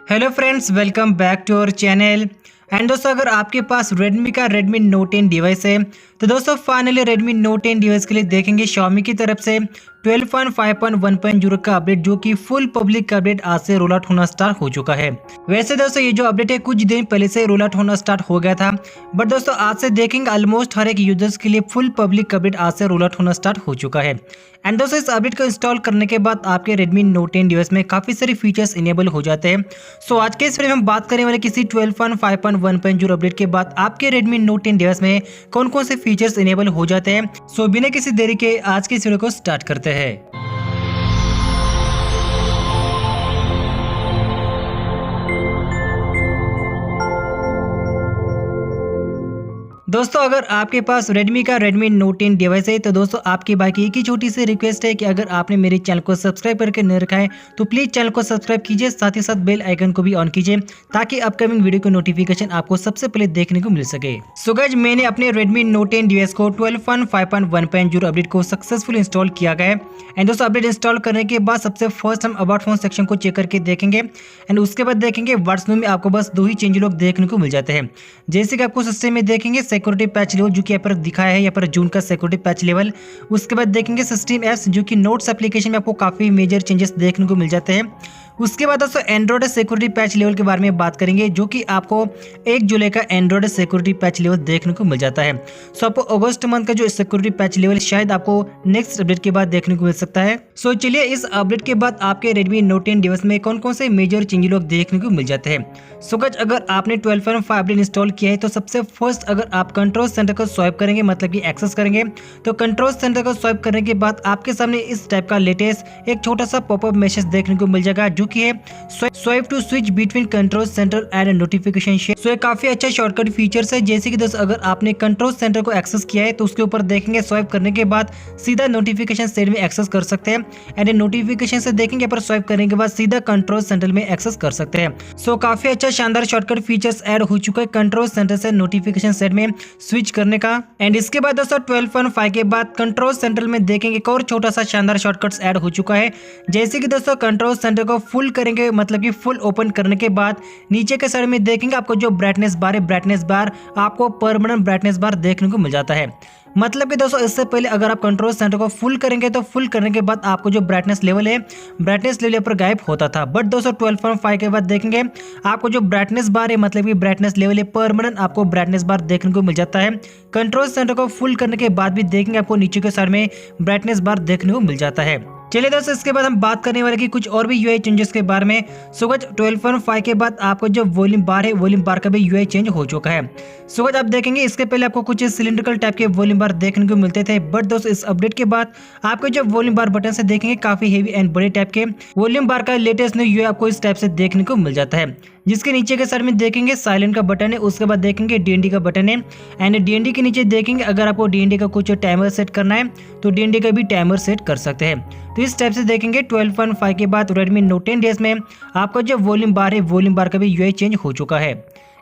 Hello friends, welcome back to our channel. And दोस्तों, अगर आपके पास Redmi का Redmi Note 10 डिवाइस है तो दोस्तों फाइनली Redmi Note 10 डिवाइस के लिए देखेंगे Xiaomi की तरफ से 12.5.1.0 का अपडेट, जो कि फुल पब्लिक का अपडेट आज से रोल आउट होना स्टार्ट हो चुका है। वैसे दोस्तों ये जो अपडेट है कुछ दिन पहले से रोल आउट होना स्टार्ट हो गया था, बट दोस्तों आज से देखेंगे ऑलमोस्ट हर एक यूजर्स के लिए फुल पब्लिक अपडेट आज से रोल आउट होना स्टार्ट हो चुका है। एंड दोस्तों इस अपडेट को इंस्टॉल करने के बाद आपके Redmi Note 10 डिवाइस में काफी सारे फीचर्स इनेबल हो जाते हैं। सो आज के इस वीडियो में हम बात करने वाले किसी 12.5.1.0 अपडेट के बाद आपके Redmi Note 10 डिवाइस में कौन कौन से फीचर्स इनेबल हो जाते हैं। सो बिना किसी देरी के आज के इस वीडियो को स्टार्ट करते हैं। दोस्तों अगर आपके पास Redmi का Redmi Note 10 डिवाइस है तो दोस्तों आपकी भाई की एक ही छोटी सी रिक्वेस्ट है कि अगर आपने मेरे चैनल को सब्सक्राइब करके नहीं रखा है तो प्लीज चैनल को सब्सक्राइब कीजिए, साथ ही साथ बेल आइकन को भी ऑन कीजिए ताकि अपकमिंग वीडियो की नोटिफिकेशन आपको सबसे पहले देखने को मिल सके। सो गाइस, मैंने अपने Redmi Note 10 डिवाइस को 12.5.1.0 अपडेट को सक्सेसफुल इंस्टॉल किया गया है। एंड दोस्तों अपडेट इंस्टॉल करने के बाद सबसे फर्स्ट हम अबाउट फोन सेक्शन को चेक करके देखेंगे एंड उसके बाद देखेंगे व्हाट्सएप में आपको बस दो ही चेंज लॉग देखने को मिल जाते हैं। जैसे कि आपको सिस्टम में देखेंगे सिक्योरिटी पैच लेवल, जो कि यहाँ पर दिखाया है यहाँ पर जून का सिक्योरिटी पैच लेवल। उसके बाद देखेंगे सिस्टम एप्स, जो कि नोट्स एप्लीकेशन में आपको काफी मेजर चेंजेस देखने को मिल जाते हैं। उसके बाद दोस्तों एंड्रॉइड सिक्योरिटी पैच लेवल के बारे में बात करेंगे, जो कि आपको 1 जुलाई का एंड्रॉइड सिक्योरिटी पैच लेवल देखने को मिल जाता है। सो आपको अगस्त मंथ का जो सिक्योरिटी पैच लेवल शायद आपको नेक्स्ट अपडेट के बाद देखने को मिल सकता है। सो चलिए इस अपडेट के बाद आपके Redmi Note 10 डिवाइस में कौन कौन से मेजर चेंज लोग देखने को मिल जाते हैं। सो गाइस, अगर आपने 12.5 अपडेट इंस्टॉल किया है तो सबसे फर्स्ट अगर आप कंट्रोल सेंटर को स्वाइप करेंगे, मतलब कि एक्सेस करेंगे, तो कंट्रोल सेंटर को स्वाइप करने के बाद आपके सामने इस टाइप का लेटेस्ट एक छोटा सा पॉपअप मैसेज देखने को मिल जाएगा, जो कि है swipe to switch between control centre and notification share. So ये काफी अच्छा शॉर्टकट फीचर्स है। जैसे कि दोस्तों अगर आपने कंट्रोल सेंटर को एक्सेस किया है तो उसके ऊपर देखेंगे स्वाइप करने के बाद सीधा नोटिफिकेशन सेट में एक्सेस कर सकते हैं एंड नोटिफिकेशन से देखेंगे पर स्वाइप करने के बाद सीधा कंट्रोल सेंटर में एक्सेस कर सकते हैं। सो काफी अच्छा शानदार शॉर्टकट फीचर्स ऐड हो चुका है कंट्रोल सेंटर से नोटिफिकेशन सेट में स्विच करने का। एंड इसके बाद दोस्तों 12.5 के बाद कंट्रोल सेंटर में देखेंगे एक और छोटा सा शानदार शॉर्टकट्स ऐड हो चुका है। जैसे कि दोस्तों कंट्रोल सेंटर को फुल करेंगे, मतलब कि फुल ओपन करने के बाद नीचे के साइड में देखेंगे आपको जो ब्राइटनेस बार है, ब्राइटनेस बार आपको परमानेंट ब्राइटनेस बार देखने को मिल जाता है। मतलब कि दोस्तों इससे पहले अगर आप कंट्रोल सेंटर को फुल करेंगे तो फुल करने के बाद आपको जो ब्राइटनेस लेवल है, ब्राइटनेस लेवल पर गायब होता था। बट दोस्तों 12.5 के बाद देखेंगे आपको जो ब्राइटनेस बार है, मतलब कि ब्राइटनेस लेवल है, परमानेंट आपको ब्राइटनेस बार देखने को मिल जाता है। कंट्रोल सेंटर को फुल करने के बाद भी देखेंगे आपको नीचे के साइड में ब्राइटनेस बार देखने को मिल जाता है। चलिए दोस्तों इसके बाद हम बात करने वाले कि कुछ और भी यूआई चेंजेस के बारे में। सो गाइस 12.5 के बाद आपको जो वॉल्यूम बार है, वॉल्यूम बार का भी यूआई चेंज हो चुका है। सो गाइस आप देखेंगे इसके पहले आपको कुछ सिलिंड्रिकल टाइप के वॉल्यूम बार देखने को मिलते थे, बट दोस्तों इस अपडेट के बाद आपको जो वॉल्यूम बार बटन से देखेंगे काफी हेवी एंड बड़े टाइप के वॉल्यूम बार का लेटेस्ट न्यू यूआई आपको इस टाइप से देखने को मिल जाता है, जिसके नीचे के साइड में देखेंगे साइलेंट का बटन है। उसके बाद देखेंगे डीएनडी का बटन है एंड डीएनडी के नीचे देखेंगे अगर आपको डीएनडी का कुछ टाइमर सेट करना है तो डीएनडी का भी टाइमर सेट कर सकते हैं। तो इस टाइप से देखेंगे 12.5 के बाद Redmi Note 10 डिवाइस में आपका जो वॉल्यूम बार है, वॉल्यूम बार का भी यूआई चेंज हो चुका है।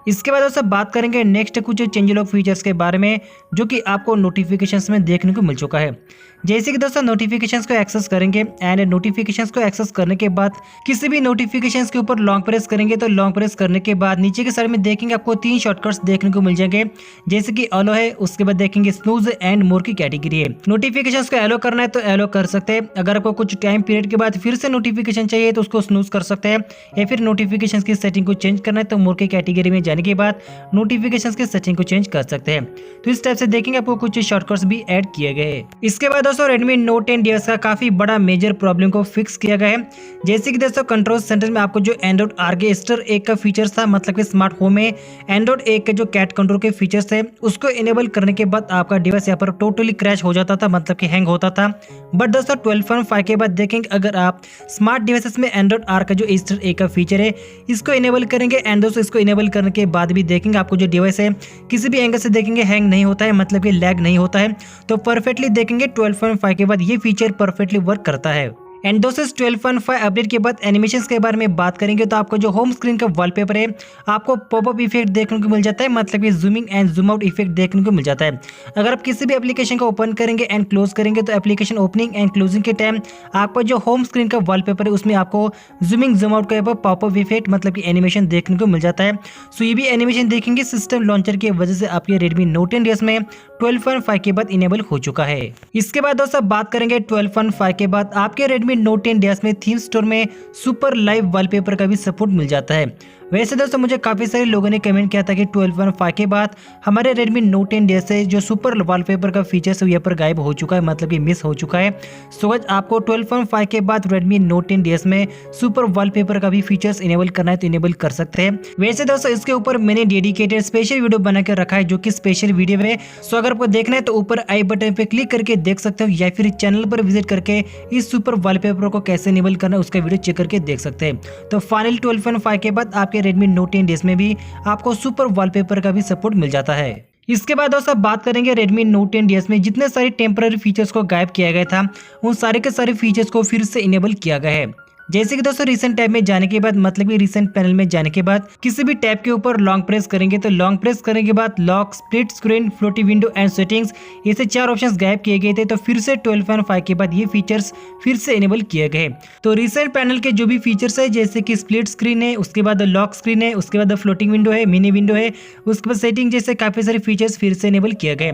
इसके बाद दोस्तों बात करेंगे नेक्स्ट कुछ चेंज लॉग फीचर्स के बारे में, जो कि आपको नोटिफिकेशंस में देखने को मिल चुका है। जैसे कि दोस्तों नोटिफिकेशंस को एक्सेस करेंगे एंड नोटिफिकेशंस को एक्सेस करने के बाद किसी भी नोटिफिकेशंस के ऊपर लॉन्ग प्रेस करेंगे तो लॉन्ग प्रेस करने के बाद नीचे के साइड में देखेंगे आपको 3 शॉर्टकट्स देखने को मिल जाएंगे, जैसे कि एलो है, उसके बाद देखेंगे स्नूज एंड मोर की कैटेगरी है। नोटिफिकेशंस को एलो करना है तो एलो कर सकते हैं, अगर आपको कुछ टाइम पीरियड के बाद फिर से नोटिफिकेशन चाहिए तो उसको स्नूज कर सकते हैं, या फिर नोटिफिकेशंस की सेटिंग को चेंज करना है तो मोर की कैटेगरी में जाने के बाद नोटिफिकेशंस की सेटिंग को चेंज कर सकते हैं। तो इस टाइप से देखेंगे आपको कुछ शॉर्टकट्स भी ऐड किए गए। इसके बाद दोस्तों Redmi Note 10 डिवाइस का काफी बड़ा मेजर प्रॉब्लम को फिक्स किया गया है। जैसे कि दोस्तों कंट्रोल सेंटर में आपको जो एंड्रॉइड आर्केस्टर 1 का फीचर्स था, मतलब कि स्मार्ट होम में एंड्रॉइड 1 के जो कैट कंट्रोल के फीचर्स थे उसको इनेबल करने के बाद आपका डिवाइस यहाँ पर टोटली क्रैश हो जाता था, मतलब कि हैंग होता था। बट दोस्तों 12.5 के बाद देखेंगे अगर आप स्मार्ट डिवाइसेस में एंड्रॉइड आर का जो ईस्टर 1 का फीचर है इसको इनेबल करेंगे एंड दोस्तों इसको इनेबल करने के बाद भी देखेंगे आपको जो डिवाइस है किसी भी एंगल से देखेंगे हैंग नहीं होता है, मतलब कि लैग नहीं होता है। तो परफेक्टली देखेंगे 12.5 के बाद ये फीचर परफेक्टली वर्क करता है। एंड दोस्तों इस 12.5 अपडेट के बाद एनिमेशंस के बारे में बात करेंगे तो आपको जो होम स्क्रीन का वॉलपेपर है आपको पॉपअप इफेक्ट देखने को मिल जाता है, मतलब कि zooming and zoom out effect देखने को मिल जाता है। अगर आप किसी भी एप्लीकेशन को ओपन करेंगे एंड क्लोज करेंगे तो एप्लीकेशन ओपनिंग एंड क्लोजिंग के टाइम आपको जो होम स्क्रीन का वॉलपेपर है उसमें आपको जूमिंग जूम आउट का पॉपअप इफेक्ट मतलब कि एनिमेशन देखने को मिल जाता है। सो ये भी एनिमेशन देखेंगे सिस्टम लॉन्चर की वजह से आपके Redmi Note 10 DS में 12.5 के बाद इनेबल हो चुका है। इसके बाद दोस्तों बात करेंगे 12.5 के बाद आपके Redmi Note 10 DS में थीम स्टोर में सुपर लाइव वॉलपेपर का भी सपोर्ट मिल जाता है। वैसे दोस्तों मुझे काफी सारे लोगों ने कमेंट किया था कि 12.5 के बाद हमारे Redmi Note 10 DS से जो सुपर वॉलपेपर का फीचर्स है यहाँ पर गायब हो चुका है, मतलब कि मिस हो चुका है। सो गाइस आपको 12.5 के बाद Redmi Note 10 DS में सुपर वॉलपेपर का भी फीचर्स इनेबल करना है तो इनेबल कर सकते हैं। वैसे दोस्तों इसके ऊपर मैंने डेडिकेटेड स्पेशल वीडियो बना के रखा है जो कि स्पेशल वीडियो है। सो अगर आपको देखना है तो ऊपर आई बटन पे क्लिक करके देख सकते हो या फिर चैनल पर विजिट करके इस सुपर वॉलपेपर को कैसे इनेबल करना है उसका वीडियो चेक करके देख सकते हैं। तो फाइनल 12.5 के बाद आपके Redmi Note 10 DS में भी आपको सुपर वॉलपेपर का भी सपोर्ट मिल जाता है। इसके बाद दोस्तों बात करेंगे Redmi Note 10 DS में जितने सारे टेम्पररी फीचर्स को गायब किया गया था उन सारे के सारे फीचर्स को फिर से इनेबल किया गया है। जैसे कि दोस्तों रिसेंट टैब में जाने के बाद मतलब कि रिसेंट पैनल में जाने के बाद किसी भी टैब के ऊपर लॉन्ग प्रेस करेंगे तो लॉन्ग प्रेस करने के बाद lock, split screen, floaty window and settings ऐसे 4 ऑप्शंस गायब किए गए थे। तो फिर से 12.5 के बाद ये फीचर्स फिर से इनेबल किए गए। तो रिसेंट पैनल के जो भी फीचर्स है जैसे कि स्प्लिट स्क्रीन है, उसके बाद लॉक स्क्रीन है, उसके बाद फ्लोटिंग विंडो है, मिनी विंडो है, उसके बाद सेटिंग जैसे काफी सारे फीचर्स फिर से इनेबल किए गए।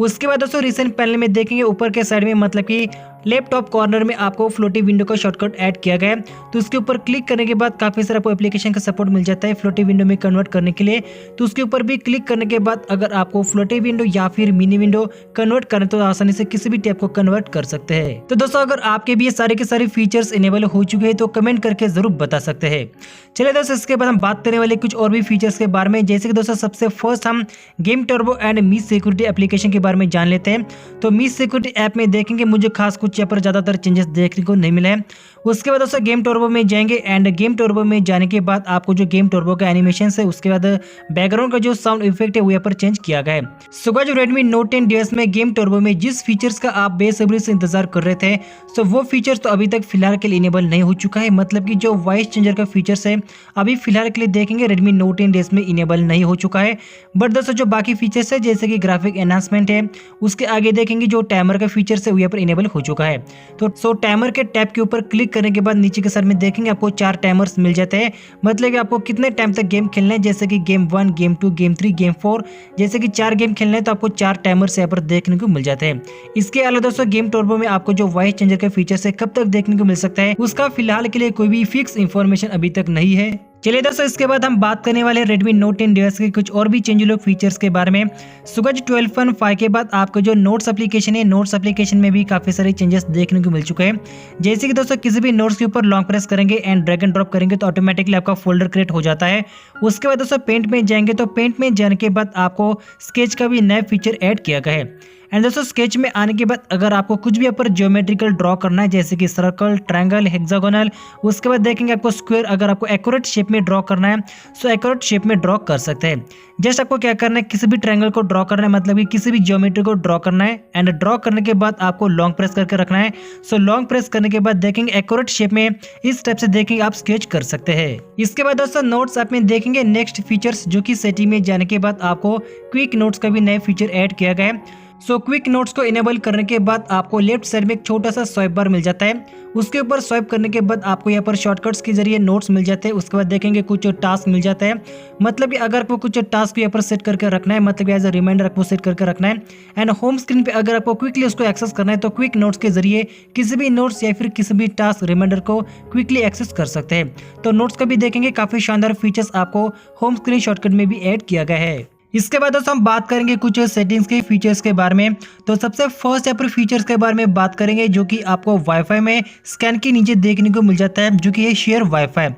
उसके बाद दोस्तों रिसेंट पैनल में देखेंगे ऊपर के साइड में मतलब कि लैपटॉप कॉर्नर में आपको फ्लोटी विंडो का शॉर्टकट ऐड किया गया है। तो उसके ऊपर क्लिक करने के बाद काफी सारा आपको एप्लीकेशन का सपोर्ट मिल जाता है फ्लोटी विंडो में कन्वर्ट करने के लिए। तो उसके ऊपर भी क्लिक करने के बाद अगर आपको फ्लोटी विंडो या फिर मिनी विंडो कन्वर्ट करना तो आसानी से किसी भी टैब को कन्वर्ट कर सकते हैं। तो दोस्तों अगर आपके भी ये सारे के सारे फीचर्स इनेबल हो चुके हैं तो कमेंट करके जरूर बता सकते हैं। चलिए दोस्तों इसके बाद हम बात करने वाले कुछ और भी फीचर्स के बारे में, जैसे कि दोस्तों सबसे फर्स्ट हम game turbo and me security application के बारे में जान लेते हैं। तो मी सिक्योरिटी ऐप में देखेंगे मुझे खास कुछ यहाँ पर ज्यादातर चेंजेस देखने को नहीं मिले हैं। उसके बाद दोस्तों गेम टर्बो में जाएंगे एंड गेम टर्बो में जाने के बाद आपको जो गेम टर्बो का एनिमेशन है उसके बाद बैकग्राउंड का जो साउंड इफेक्ट है वो यहाँ पर चेंज किया गया है। सो गाइस जो Redmi Note 10 DS में गेम टर्बो में जिस फीचर्स का आप बेसब्री से इंतजार कर रहे थे सो वो फीचर्स तो अभी तक फिलहाल के लिए इनेबल नहीं हो चुका है, मतलब कि जो वॉइस चेंजर का फीचर्स है अभी फिलहाल के लिए देखेंगे Redmi Note 10 DS में इनेबल नहीं हो चुका है। बट दोस्तों जो बाकी फीचर्स है जैसे कि ग्राफिक एनहांसमेंट है, उसके आगे देखेंगे जो टाइमर का फीचर्स है वो यहाँ पर इनेबल हो चुका है। तो टाइमर के टैब के ऊपर क्लिक करने के बाद नीचे के साइड में देखेंगे आपको 4 टाइमर्स मिल जाते हैं, मतलब कि आपको कितने टाइम तक गेम खेलना है, जैसे कि गेम 1, गेम 2, गेम 3, गेम 4, जैसे कि 4 गेम खेलना है तो आपको 4 टाइमर्स यहाँ पर देखने को मिल जाते हैं। इसके अलावा दोस्तों गेम टर्बो में आपको जो वॉइस चेंजर का फीचर्स है कब तक देखने को मिल सकता है उसका फिलहाल के लिए कोई भी फिक्स इंफॉर्मेशन अभी तक नहीं है। चलिए दोस्तों इसके बाद हम बात करने वाले Redmi Note 10 DS के कुछ और भी चेंजलॉग फीचर्स के बारे में। सो गाइस 12.5 के बाद आपको जो नोट्स एप्लीकेशन है नोट्स एप्लीकेशन में भी काफी सारे चेंजेस देखने को मिल चुके हैं। जैसे कि दोस्तों किसी भी नोट्स के ऊपर लॉन्ग प्रेस करेंगे एंड ड्रैग एंड ड्रॉप करेंगे तो ऑटोमेटिकली आपका फोल्डर क्रिएट हो जाता है। उसके बाद दोस्तों पेंट में जाएंगे तो पेंट में जाने के बाद आपको स्केच का भी नया फीचर ऐड किया गया है। एंड दोस्तों स्केच में आने के बाद अगर आपको कुछ भी यहाँ पर ज्योमेट्रिकल ड्रॉ करना है जैसे कि सर्कल, ट्रायंगल, हेक्सागोनल, उसके बाद देखेंगे आपको स्क्वायर, अगर आपको एक्यूरेट शेप में ड्रॉ करना है सो एक्यूरेट शेप में ड्रॉ कर सकते हैं। जस्ट आपको क्या करना है किसी भी ट्रायंगल को ड्रॉ करना है, मतलब कि किसी भी ज्योमेट्री को ड्रॉ करना है एंड ड्रॉ करने के बाद आपको लॉन्ग प्रेस करके रखना है। सो लॉन्ग प्रेस करने के बाद देखेंगे एक्यूरेट शेप में इस टाइप से देखेंगे आप स्केच कर सकते हैं। इसके बाद दोस्तों नोट्स ऐप में देखेंगे नेक्स्ट फीचर्स जो कि सेटिंग में जाने के बाद आपको क्विक नोट्स का भी नया फीचर ऐड किया गया है। सो क्विक नोट्स को इनेबल करने के बाद आपको लेफ्ट साइड में एक छोटा सा स्वाइप बार मिल जाता है। उसके ऊपर स्वाइप करने के बाद आपको यहाँ पर शॉर्टकट्स के जरिए नोट्स मिल जाते हैं। उसके बाद देखेंगे कुछ टास्क मिल जाता है, मतलब कि अगर आपको कुछ टास्क यहाँ पर सेट करके रखना है, मतलब एज अ रिमाइंडर आपको सेट करके रखना है। एंड होम स्क्रीन पे अगर आपको क्विकली उसको एक्सेस करना है तो क्विक नोट्स के जरिए किसी भी नोट्स या फिर किसी भी टास्क रिमाइंडर को क्विकली एक्सेस कर सकते हैं। तो नोट्स का भी देखेंगे काफी शानदार फीचर्स आपको होम स्क्रीन शॉर्टकट में भी ऐड किया गया है। इसके बाद दोस्तों हम बात करेंगे कुछ सेटिंग्स के फीचर्स के बारे में। तो सबसे फर्स्ट यहाँ पर फीचर्स के बारे में बात करेंगे जो कि आपको वाईफाई में स्कैन के नीचे देखने को मिल जाता है, जो कि है शेयर वाईफाई।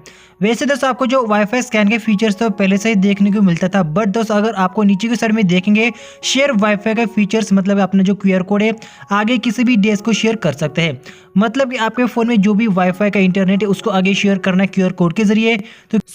वैसे दोस्तों आपको जो वाईफाई स्कैन के फीचर्स तो पहले से ही देखने को मिलता था, बट दोस्तों अगर आपको नीचे की साइड में देखेंगे शेयर वाईफाई का फीचर्स, मतलब अपना जो QR कोड है आगे किसी भी डिवाइस को शेयर कर सकते हैं। मतलब कि आपके फोन में जो भी वाईफाई का इंटरनेट है उसको आगे शेयर करना है QR कोड के जरिए।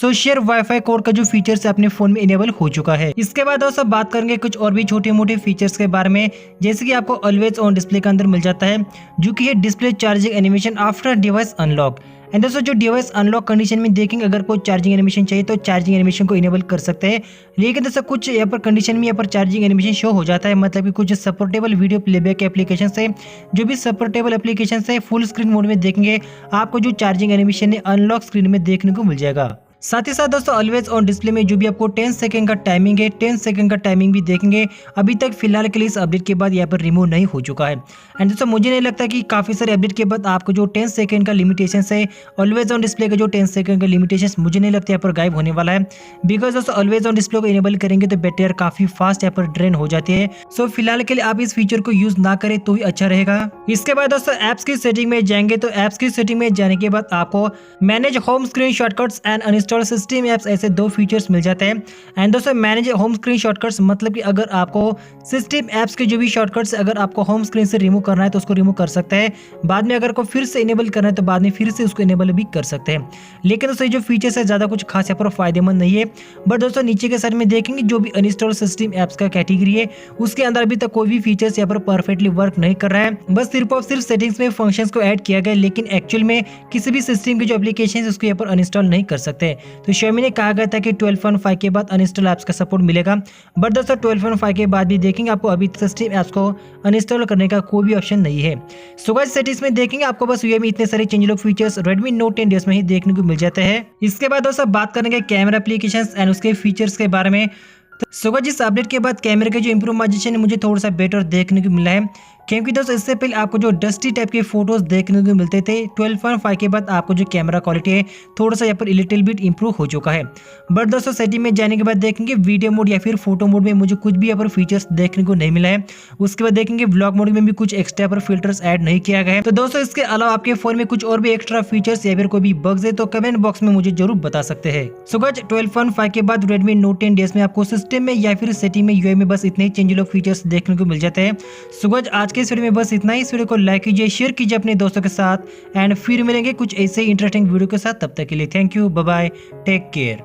तो शेयर वाईफाई कोड का जो फीचर्स है अपने फोन में इनेबल हो चुका है। इसके बाद दोस्तों बात करेंगे कुछ और भी छोटे मोटे फीचर्स के बारे में, जैसे कि आपको ऑलवेज ऑन डिस्प्ले के अंदर मिल जाता है, जो कि है display charging animation after device unlock. And दोस्तों जो डिवाइस अनलॉक कंडीशन में देखेंगे अगर कोई चार्जिंग एनिमेशन चाहिए तो चार्जिंग एनिमेशन को इनेबल कर सकते हैं। लेकिन दोस्तों कुछ यहाँ पर कंडीशन में यहाँ पर चार्जिंग एनिमेशन शो हो जाता है, मतलब कि कुछ सपोर्टेबल वीडियो प्लेबैक एप्लीकेशन से, जो भी सपोर्टेबल एप्लीकेशन है फुल स्क्रीन मोड में देखेंगे आपको जो चार्जिंग एनिमेशन है अनलॉक स्क्रीन में देखने को मिल जाएगा। साथ ही साथ दोस्तों ऑलवेज ऑन डिस्प्ले में जो भी आपको 10 सेकंड का टाइमिंग है, 10 सेकंड का टाइमिंग भी देखेंगे अभी तक फिलहाल के लिए इस अपडेट के बाद यहाँ पर रिमूव नहीं हो चुका है। एंड दोस्तों मुझे नहीं लगता कि काफ़ी सारे अपडेट के बाद आपको जो 10 सेकंड का लिमिटेशन है, ऑलवेज ऑन डिस्प्ले का जो 10 सेकंड का लिमिटेशन मुझे नहीं लगता यहाँ पर गायब होने वाला है। बिकॉज दोस्तों ऑलवेज ऑन डिस्प्ले को इनेबल करेंगे तो बैटरी काफ़ी फास्ट यहाँ पर ड्रेन हो जाती है। सो फिलहाल के लिए आप इस फीचर को यूज ना करें तो ही अच्छा रहेगा। इसके बाद दोस्तों एप्स की सेटिंग में जाएंगे, तो एप्स की सेटिंग में जाने के बाद आपको manage home screen shortcuts and uninstall system apps ऐसे दो फीचर्स मिल जाते हैं। एंड दोस्तों मैनेज होम स्क्रीन शॉर्टकट्स मतलब कि अगर आपको सिस्टम एप्स के जो भी शॉर्टकट्स अगर आपको होम स्क्रीन से रिमूव करना है तो उसको रिमूव कर सकते हैं, बाद में अगर को फिर से इनेबल करना है तो बाद में फिर से उसको इनेबल भी कर सकते हैं। लेकिन दोस्तों जो फीचर्स है ज़्यादा कुछ खास यहाँ पर फायदेमंद नहीं है। बट दोस्तों नीचे के साइड में देखेंगे जो भी अनइंस्टॉल सिस्टम एप्स का कैटेगरी है उसके अंदर अभी तक कोई भी फीचर्स यहाँ पर परफेक्टली वर्क नहीं कर रहा है, बस सिर्फ और सिर्फ सेटिंग्स में फंक्शंस को ऐड किया गया, लेकिन एक्चुअल में किसी भी सिस्टम की जो एप्लीकेशन है उसको यहाँ पर अनइंस्टॉल नहीं कर सकते। तो Xiaomi ने कहा गया था कि 12.5 के बाद अनइंस्टॉल ऐप्स का सपोर्ट मिलेगा, बट दोस्तों 12.5 के बाद भी देखेंगे आपको अभी सिस्टम ऐप्स को अनइंस्टॉल करने का कोई भी ऑप्शन नहीं है। सो गाइस सेटिंग्स में देखेंगे आपको बस ये में इतने सारे चेंज लोग फीचर्स Redmi Note 10 में ही देखने को मिल जाते हैं। इसके बाद दोस्तों बात करेंगे कैमरा एप्लीकेशंस एंड उसके फीचर्स के बारे में। सो गाइस इस अपडेट के बाद कैमरे के जो इम्प्रूवमाइजेशन है मुझे थोड़ा सा बेटर देखने को मिला है, क्योंकि दोस्तों इससे पहले आपको जो डस्टी टाइप के फोटोज देखने को मिलते थे, 12.5 के बाद आपको जो कैमरा क्वालिटी है थोड़ा सा यहाँ पर लिटिल बिट इंप्रूव हो चुका है। बट दोस्तों सेटिंग में जाने के बाद देखेंगे वीडियो मोड या फिर फोटो मोड में मुझे कुछ भी यहाँ पर फीचर्स देखने को नहीं मिला है। उसके बाद देखेंगे व्लॉग मोड में भी कुछ एक्स्ट्रा पर फिल्टर्स ऐड नहीं किया गया है। तो दोस्तों इसके अलावा आपके फोन में कुछ और भी एक्स्ट्रा फीचर्स या फिर कोई भी बग्स है तो कमेंट बॉक्स में मुझे जरूर बता सकते हैं। सो गाइस 12.5 के बाद Redmi Note 10 DS में आपको सिस्टम में या फिर सेटिंग में UI में बस इतने ही चेंज लोग फीचर्स देखने को मिल जाते हैं। सो गाइस आज के इस वीडियो में बस इतना ही। इस वीडियो को लाइक कीजिए, शेयर कीजिए अपने दोस्तों के साथ एंड फिर मिलेंगे कुछ ऐसे इंटरेस्टिंग वीडियो के साथ। तब तक के लिए thank you, bye bye, take care.